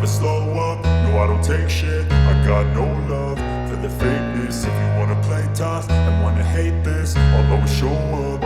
slow up, no I don't take shit. I got no love for the fakeness. If you wanna play tough and wanna hate this, I'll always show up.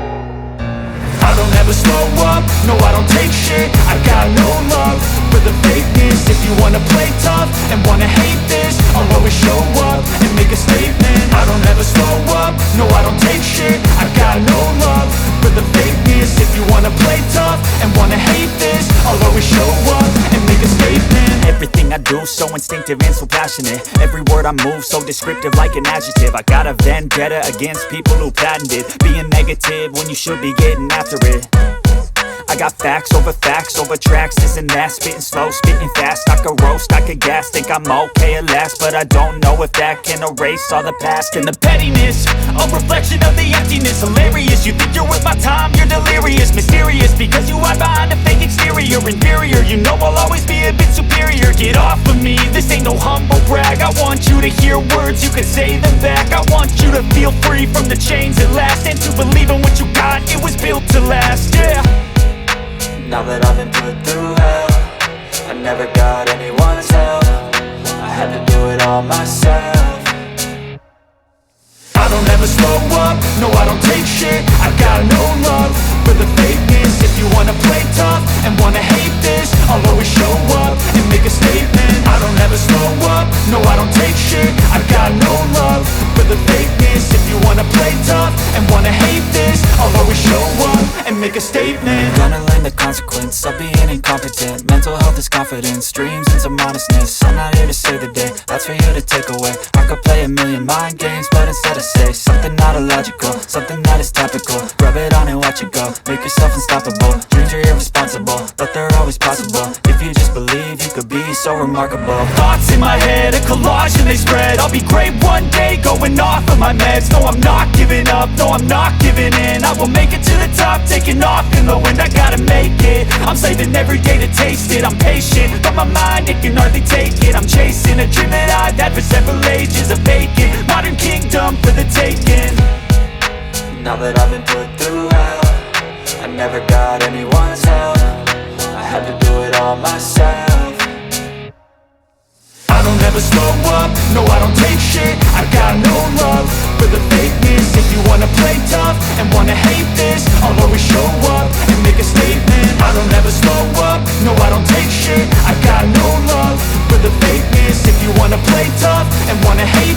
I don't ever slow up, no I don't take shit. I got no love for the fakeness. If you wanna play tough and wanna hate this, I'll always show up and make a statement. I don't ever slow up, no I don't take shit. I got no love for the fakeness. If you wanna play tough and wanna hate this, I'll always show up and make a statement. Everything I do so instinctive and so passionate. Every word I move so descriptive like an adjective. I got a vendetta against people who patented being negative when you should be getting after it. I got facts over tracks, this and that. Spitting slow, spitting fast, I could roast, I could gas. Think I'm okay at last, but I don't know if that can erase all the past. And the pettiness, a reflection of the emptiness. Hilarious, you think you're worth my time, you're delirious. Mysterious, because you hide behind a fake exterior. Inferior, you know I'll always be a bit superior. Get off of me, this ain't no humble brag. I want you to hear words, you can say them back. I want you to feel free from the chains at last, and to believe in what you got, it was built to last, yeah. Now that I've been put through hell, I never got anyone's help. I had to do it all myself. I don't ever slow up, no I don't take shit. I got no love for the fakeness. If you wanna play tough and wanna hate this, I'll always show up and make a statement. I don't ever slow up, no I don't take shit. I got no love for the fakeness. If you wanna play tough and wanna hate this, I'll always show up and make a statement. Gonna learn the consequence of being incompetent. Mental health is confidence, dreams and some honestness. I'm not here to save the day, that's for you to take away. I could play a million mind games, but instead I say something not illogical, something that is topical. Rub it on and watch it go, make yourself unstoppable. Dreams are irresponsible, but they're always possible. If you just believe, you could be so remarkable. Thoughts in my head, a collage and they spread. I'll be great one day, going off of my meds. No, I'm not giving up, no, I'm not giving in. I will make it to the top, taking off in the wind. I gotta make it, I'm saving every day to taste it. I'm patient, but my mind, it can hardly take it. I'm chasing a dream that I've had for several ages. A vacant, modern kingdom for the taking. Now that I've been put through hell, I never got anyone's help. I had to do it all myself. I don't ever slow up, no I don't take shit. I got no love for the fakeness. If you wanna play tough and wanna hate this, I'll always show up and make a statement. I don't ever slow up, no I don't take shit. I got no love for the fakeness. If you wanna play tough and wanna hate